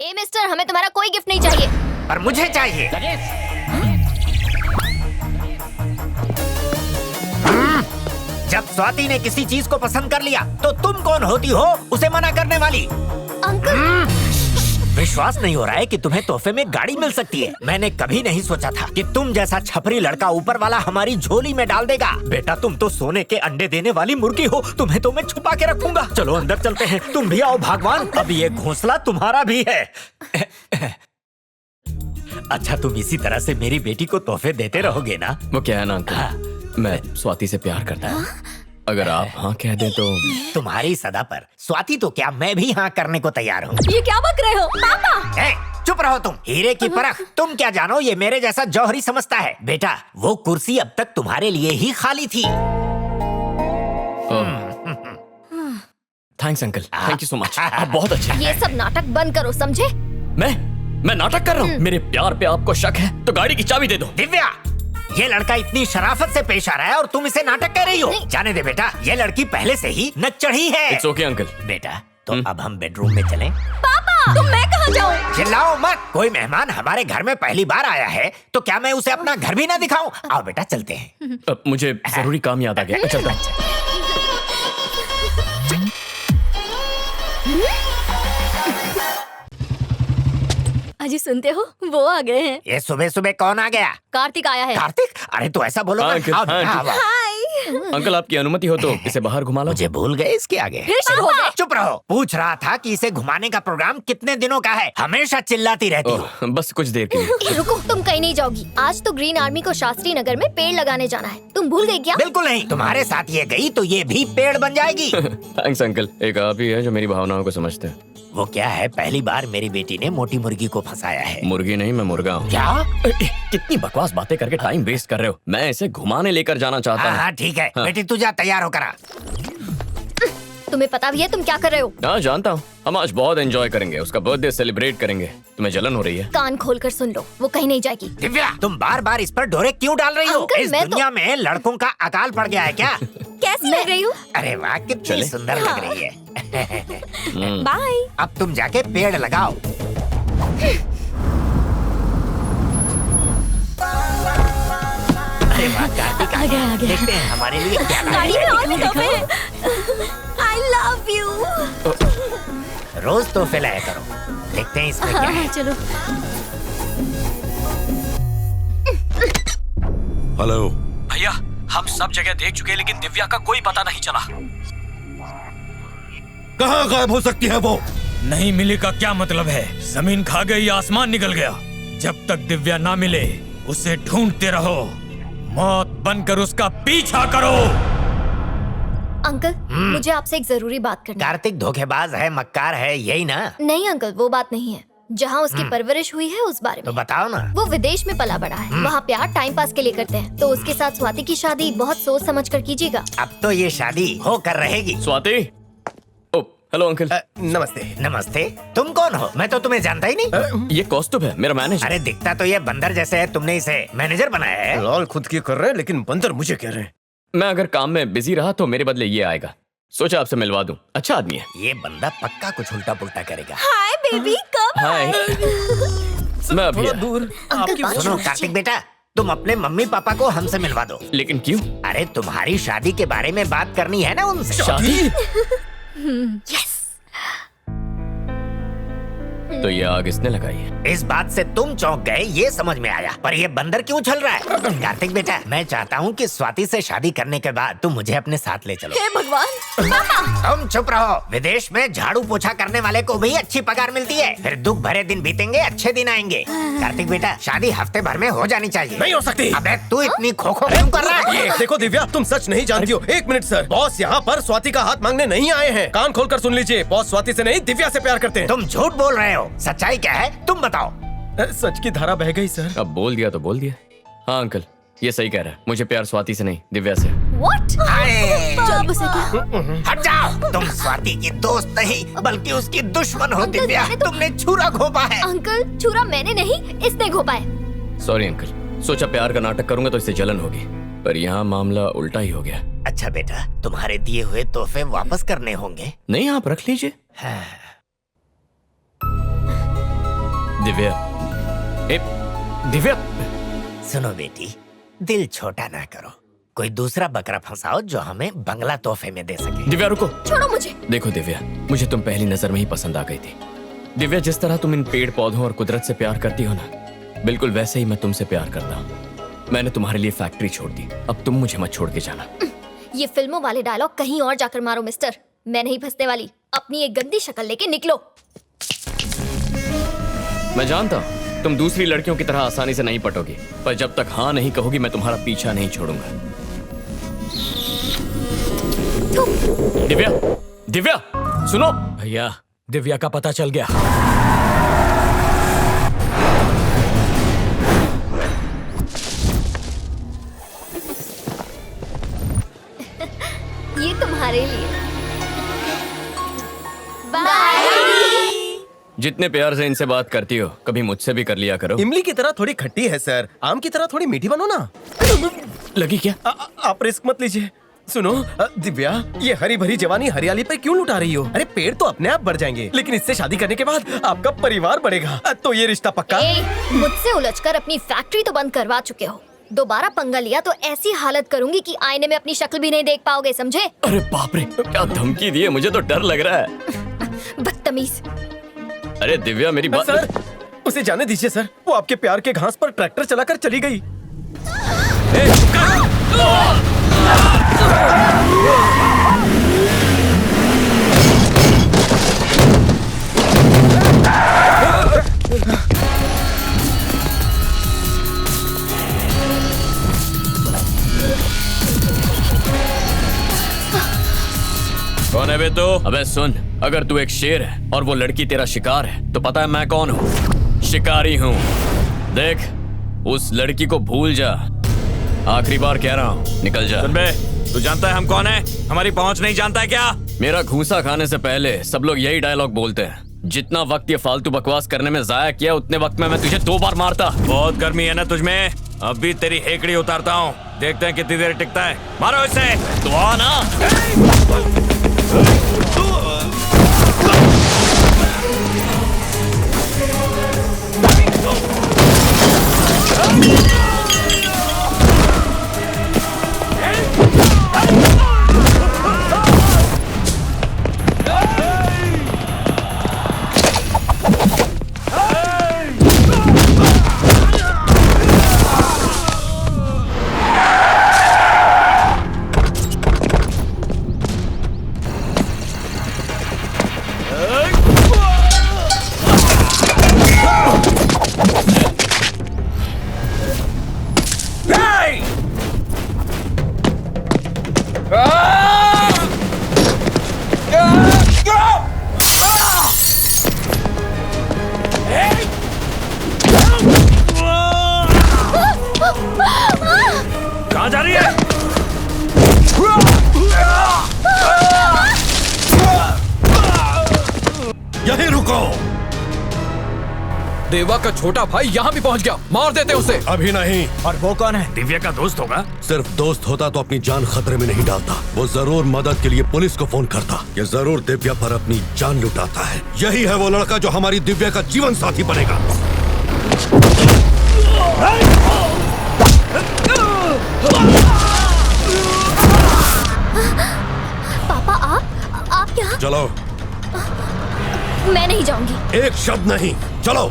ए mister, हमें तुम्हारा कोई गिफ्ट नहीं चाहिए। पर मुझे चाहिए। जब स्वाति ने किसी चीज को पसंद कर लिया तो तुम कौन होती हो उसे मना करने वाली? अंकल, विश्वास नहीं हो रहा है कि तुम्हें तोहफे में गाड़ी मिल सकती है। मैंने कभी नहीं सोचा था कि तुम जैसा छपरी लड़का ऊपर वाला हमारी झोली में डाल देगा। बेटा, तुम तो सोने के अंडे देने वाली मुर्गी हो, तुम्हें तो मैं छुपा के रखूंगा। चलो अंदर चलते हैं, तुम भी आओ भगवान, अब ये घोंसला तुम्हारा भी है। अच्छा, तुम इसी तरह से मेरी बेटी को तोहफे देते रहोगे ना? वो क्या है ना अंकल, मैं स्वाति से प्यार करता हूँ। अगर आप हाँ कह दें तो। तुम्हारी सदा पर स्वाति तो क्या, मैं भी हाँ करने को तैयार हूँ। ये क्या बक रहे हो पापा? चुप रहो तुम, हीरे की परख। तुम क्या जानो ये मेरे जैसा जौहरी समझता है। बेटा, वो कुर्सी अब तक तुम्हारे लिए ही खाली थी। Thanks uncle, thank you so much, आप बहुत अच्छे हैं। ये सब नाटक बंद करो, समझे? मैं नाटक कर रहा हूँ? मेरे प्यार पे आपको शक है तो गाड़ी की चाबी दे दो। दिव्या, ये लड़का इतनी शराफत से पेश आ रहा है और तुम इसे नाटक कह रही हो। जाने दे बेटा, ये लड़की पहले से ही नच चढ़ी है। It's okay uncle. बेटा, तो अब हम बेडरूम में चलें? पापा, तो मैं कहाँ जाऊँ? चिल्लाओ मत। कोई मेहमान हमारे घर में पहली बार आया है तो क्या मैं उसे अपना घर भी ना दिखाऊं? आओ बेटा, चलते हैं। मुझे जरूरी काम याद आ गया, चलता हूँ। अजी सुनते हो, वो आ गए हैं। ये सुबह सुबह कौन आ गया? कार्तिक आया है। कार्तिक? अरे तो ऐसा बोलो हाँ, मत। अंकल, आओ, हाँ, आओ, आओ। हाय। अंकल आपकी अनुमति हो तो इसे बाहर घुमा लो। मुझे भूल गए इसके आगे। फिर शुरू हो गए। चुप रहो। पूछ रहा था कि इसे घुमाने का प्रोग्राम कितने दिनों का है? हमेशा चिल्लाती रहती हो। ओह, बस कुछ देर के लिए। रुको, तुम कहीं नहीं जाओगी। आज तो ग्रीन आर्मी को शास्त्री नगर में पेड़ लगाने जाना है। तुम भूल गई क्या? बिल्कुल नहीं, तुम्हारे साथ ये गई तो ये भी पेड़ बन जाएगी। थैंक्स अंकल, एक आप ही है जो मेरी भावनाओं को समझते हैं। वो क्या है, पहली बार मेरी बेटी ने मोटी मुर्गी को फंसाया है। मुर्गी नहीं, मैं मुर्गा हूँ। क्या? कितनी बकवास बातें करके टाइम वेस्ट कर रहे हो। मैं इसे घुमाने लेकर जाना चाहता हाँ हूँ। हाँ ठीक है। हाँ। बेटी तू जा, तैयार हो करा। तुम्हें पता भी है तुम क्या कर रहे हो? हाँ जानता हूँ, हम आज बहुत एंजॉय करेंगे, उसका बर्थडे सेलिब्रेट करेंगे। तुम्हें जलन हो रही है? कान खोलकर सुन लो, वो कहीं नहीं जाएगी। दिव्या, तुम बार बार इस पर डोरे क्यों डाल रही हो? अंकल, इस मैं तो- दुनिया में लड़कों का अकाल पड़ गया है क्या? कैसी लग रही हूँ? अरे वाह, कितनी चले? सुंदर लग रही है। बाय। अब तुम जाके पेड़ लगाओ। अरे वाह, कार्तिक आ गया। देखते हैं हमारे लिए क्या लाया गाड़ी है। में और भी तोहफे हैं। I love you। रोज तोहफे लाया करो, देखते हैं इसमें क्या है। चलो। हेलो भैया, हम सब जगह देख चुके हैं लेकिन दिव्या का कोई पता नहीं चला। कहाँ गायब हो सकती है वो? नहीं मिले का क्या मतलब है? जमीन खा गई या आसमान निकल गया? जब तक दिव्या ना मिले उसे ढूंढते रहो, मौत बनकर उसका पीछा करो। अंकल, मुझे आपसे एक जरूरी बात करनी है। कार्तिक धोखेबाज है, मक्कार है, यही ना? नहीं अंकल, वो बात नहीं है। जहाँ उसकी परवरिश हुई है उस बारे तो में। बताओ ना। वो विदेश में पला बड़ा है, वहाँ प्यार टाइम पास के लिए करते हैं। तो उसके साथ स्वाति की शादी बहुत सोच समझ कर कीजिएगा। अब तो ये शादी होकर रहेगी। स्वाति। ओ हेलो अंकल। नमस्ते। नमस्ते। तुम कौन हो? मैं तो तुम्हें जानता ही नहीं। ये कौस्तुभ है, मेरा मैनेजर। अरे दिखता तो ये बंदर जैसे है, तुमने इसे मैनेजर बनाया है? लाल खुद की कर रहे हैं लेकिन बंदर मुझे कह रहे हैं। मैं अगर काम में बिजी रहा तो मेरे बदले ये आएगा। सोचा आपसे मिलवा दूं, अच्छा आदमी है। ये बंदा पक्का कुछ उल्टा पुल्टा करेगा। हाय बेबी, कब? हाय। मैं अभी आया। अंकल बात सुनो कार्तिक बेटा, तुम अपने मम्मी पापा को हमसे मिलवा दो। लेकिन क्यों? अरे तुम्हारी शादी के बारे में बात करनी है ना उनसे। शादी? यस। तो ये आग इसने लगाई है। इस बात से तुम चौंक गए ये समझ में आया, पर ये बंदर क्यों चल रहा है? कार्तिक बेटा, मैं चाहता हूँ कि स्वाति से शादी करने के बाद तुम मुझे अपने साथ ले चलो। हे भगवान। पापा। तुम चुप रहो। विदेश में झाड़ू पोछा करने वाले को भी अच्छी पगार मिलती है। फिर दुख भरे दिन बीतेंगे, अच्छे दिन आएंगे। कार्तिक बेटा, शादी हफ्ते भर में हो जानी चाहिए। नहीं हो सकती। अबे तू इतनी खोखो क्यों कर रहा है? ये देखो दिव्या, तुम सच नहीं जानती हो। एक मिनट सर, बॉस यहाँ पर स्वाति का हाथ मांगने नहीं आए हैं। कान खोलकर सुन लीजिए, बॉस स्वाति से नहीं दिव्या से प्यार करते हैं। तुम झूठ बोल रहे हो। सच्चाई क्या है तुम बताओ। सच की धारा बह गई सर। अब बोल दिया तो बोल दिया। हाँ अंकल, ये सही कह रहा है। मुझे प्यार स्वाति से नहीं, दिव्या से। What? हाय। जब उसे क्या? हट जाओ। तुम स्वाति की दोस्त नहीं बल्कि उसकी दुश्मन हो। अंकल, दिव्या, मैंने तो- तुमने छुरा घोंपा है। अंकल, छुरा मैंने नहीं, इसने घोपा है। सॉरी अंकल, सोचा प्यार का नाटक करूंगा तो इससे जलन होगी, पर यहाँ मामला उल्टा ही हो गया। अच्छा बेटा, तुम्हारे दिए हुए तोहफे वापस करने होंगे। नहीं, आप रख लीजिए। दिव्या, ए, दिव्या, सुनो बेटी, दिल छोटा ना करो। कोई दूसरा बकरा फंसाओ जो हमें बंगला तोहफे में दे सके। दिव्या रुको। छोड़ो मुझे। देखो दिव्या, मुझे तुम पहली नजर में ही पसंद आ गई थी। दिव्या, जिस तरह तुम इन पेड़ पौधों और कुदरत से प्यार करती हो ना, बिल्कुल वैसे ही मैं तुमसे प्यार करता हूँ। मैंने तुम्हारे लिए फैक्ट्री छोड़ दी, अब तुम मुझे मत छोड़ के जाना। ये फिल्मों वाले डायलॉग कहीं और जाकर मारो मिस्टर, मैं नहीं फंसने वाली। अपनी एक गंदी शक्ल लेके निकलो। मैं जानता हूँ तुम दूसरी लड़कियों की तरह आसानी से नहीं पटोगी, पर जब तक हाँ नहीं कहोगी मैं तुम्हारा पीछा नहीं छोड़ूंगा। दिव्या, दिव्या, सुनो। भैया, दिव्या का पता चल गया। ये तुम्हारे लिए। बाय। जितने प्यार से इनसे बात करती हो, कभी मुझसे भी कर लिया करो। इमली की तरह थोड़ी खट्टी है सर, आम की तरह थोड़ी मीठी बनो ना। लगी क्या? आप रिस्क मत लीजिए। सुनो दिव्या, ये हरी भरी जवानी हरियाली पर क्यों लुटा रही हो? अरे पेड़ तो अपने आप बढ़ जाएंगे, लेकिन इससे शादी करने के बाद आपका परिवार बढ़ेगा। तो ये रिश्ता पक्का? मुझसे उलझकर अपनी फैक्ट्री तो बंद करवा चुके हो, दोबारा पंगा लिया तो ऐसी हालत करूंगी कि आईने में अपनी शक्ल भी नहीं देख पाओगे, समझे? अरे बाप रे, क्या धमकी दी है, मुझे तो डर लग रहा है। बदतमीज। अरे दिव्या, मेरी बात। सर, उसे जाने दीजिए सर, वो आपके प्यार के घास पर ट्रैक्टर चलाकर चली गई। कौन है बे तू? अबे सुन, अगर तू एक शेर है और वो लड़की तेरा शिकार है, तो पता है मैं कौन हूँ? शिकारी हूँ। देख, उस लड़की को भूल जा। आखिरी बार कह रहा हूँ, निकल जा। सुन बे, तू जानता है हम कौन है? हमारी पहुंच नहीं जानता है क्या? मेरा घूसा खाने से पहले सब लोग यही डायलॉग बोलते हैं। जितना वक्त ये फालतू बकवास करने में जाया किया, उतने वक्त में मैं तुझे 2 बार मारता। बहुत गर्मी है ना तुझमें? अभी तेरी हेकड़ी उतारता हूँ, देखते हैं कितनी देर टिकता है। मारो इसे। तो आ ना। कहाँ जा रही है? यहीं रुको। देवा का छोटा भाई यहाँ भी पहुँच गया, मार देते उसे। अभी नहीं। और वो कौन है? दिव्या का दोस्त होगा? सिर्फ दोस्त होता तो अपनी जान खतरे में नहीं डालता। वो जरूर मदद के लिए पुलिस को फोन करता। ये जरूर दिव्या पर अपनी जान लुटाता है। यही है वो लड़का जो हमारी दिव्या का जीवन साथी बनेगा। पापा, आप यहाँ? चलो। मैं नहीं जाऊंगी। एक शब्द नहीं, चलो।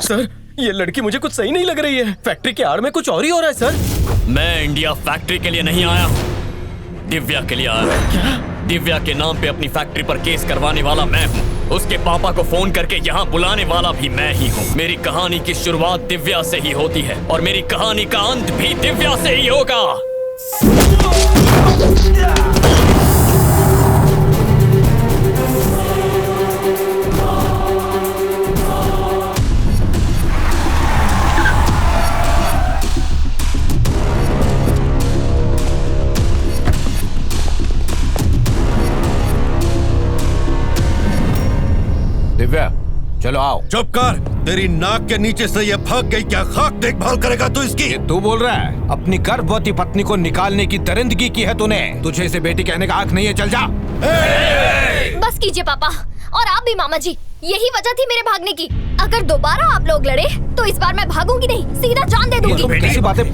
सर, ये लड़की मुझे कुछ सही नहीं लग रही है। फैक्ट्री के आड़ में कुछ और ही हो रहा है सर। मैं इंडिया फैक्ट्री के लिए नहीं आया हूँ, दिव्या के लिए आया हूँ। क्या? दिव्या के नाम पे अपनी फैक्ट्री पर केस करवाने वाला मैं हूँ। उसके पापा को फोन करके यहाँ बुलाने वाला भी मैं ही हूँ। मेरी कहानी की शुरुआत दिव्या से ही होती है और मेरी कहानी का अंत भी दिव्या से ही होगा। दिव्या चलो आओ। चुप कर। तेरी नाक के नीचे से ये भाग गई, क्या खाक देखभाल करेगा तू इसकी? ये तू बोल रहा है? अपनी गर्भवती पत्नी को निकालने की दरिंदगी की है तूने। तुझे इसे बेटी कहने का हक नहीं है, चल जा। बस कीजिए पापा, और आप भी मामा जी, यही वजह थी मेरे भागने की। अगर दोबारा आप लोग लड़े तो इस बार मैं भागूंगी नहीं, सीधा जान दे दूंगी। तुम कैसी बातें?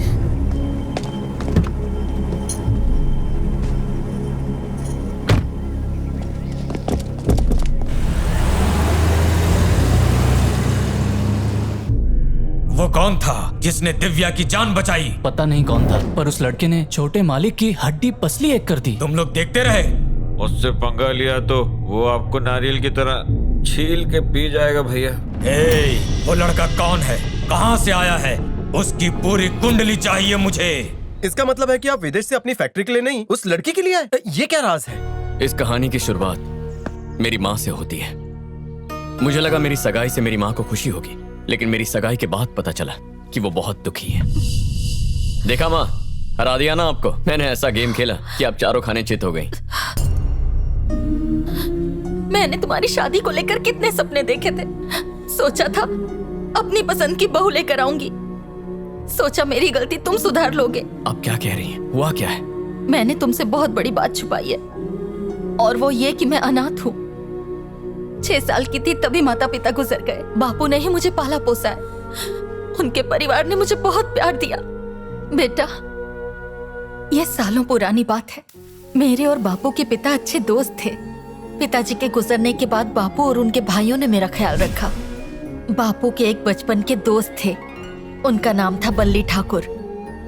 वो कौन था जिसने दिव्या की जान बचाई? पता नहीं कौन था, पर उस लड़के ने छोटे मालिक की हड्डी पसली एक कर दी। तुम लोग देखते रहे। उससे पंगा लिया तो वो आपको नारियल की तरह छील के पी जाएगा भैया। वो लड़का कौन है, कहाँ से आया है, उसकी पूरी कुंडली चाहिए मुझे। इसका मतलब है कि आप विदेश से अपनी फैक्ट्री के लिए नहीं, उस लड़की के लिए आए? ये क्या राज है? इस कहानी की शुरुआत मेरी माँ से होती है। मुझे लगा मेरी सगाई से मेरी माँ को खुशी होगी, लेकिन मेरी सगाई के बाद पता चला कि वो बहुत दुखी है। देखा माँ, हरा दिया ना आपको। मैंने ऐसा गेम खेला कि आप चारों खाने चित हो गई। मैंने तुम्हारी शादी को लेकर कितने सपने देखे थे। सोचा था अपनी पसंद की बहू लेकर आऊंगी, सोचा मेरी गलती तुम सुधार लोगे। अब क्या कह रही हैं? हुआ क्या है? मैंने तुमसे बहुत बड़ी बात छुपाई है, और वो ये कि मैं अनाथ हूँ। 6 साल की थी तभी माता पिता गुजर गए। बापू ने ही मुझे पाला पोसा है। उनके परिवार ने मुझे बहुत प्यार दिया। बेटा, ये सालों पुरानी बात है। मेरे और बापू के पिता अच्छे दोस्त थे। पिताजी के गुजरने के बाद बापू और उनके भाइयों ने मेरा ख्याल रखा। बापू के एक बचपन के दोस्त थे, उनका नाम था बल्ली ठाकुर।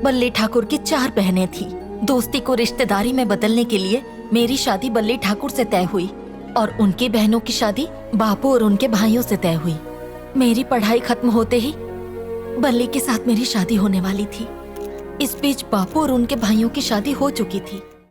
बल्ली ठाकुर की 4 बहनें थी। दोस्ती को रिश्तेदारी में बदलने के लिए मेरी शादी बल्ली ठाकुर से तय हुई और उनकी बहनों की शादी बापू और उनके भाइयों से तय हुई। मेरी पढ़ाई खत्म होते ही बल्ली के साथ मेरी शादी होने वाली थी। इस बीच बापू और उनके भाइयों की शादी हो चुकी थी।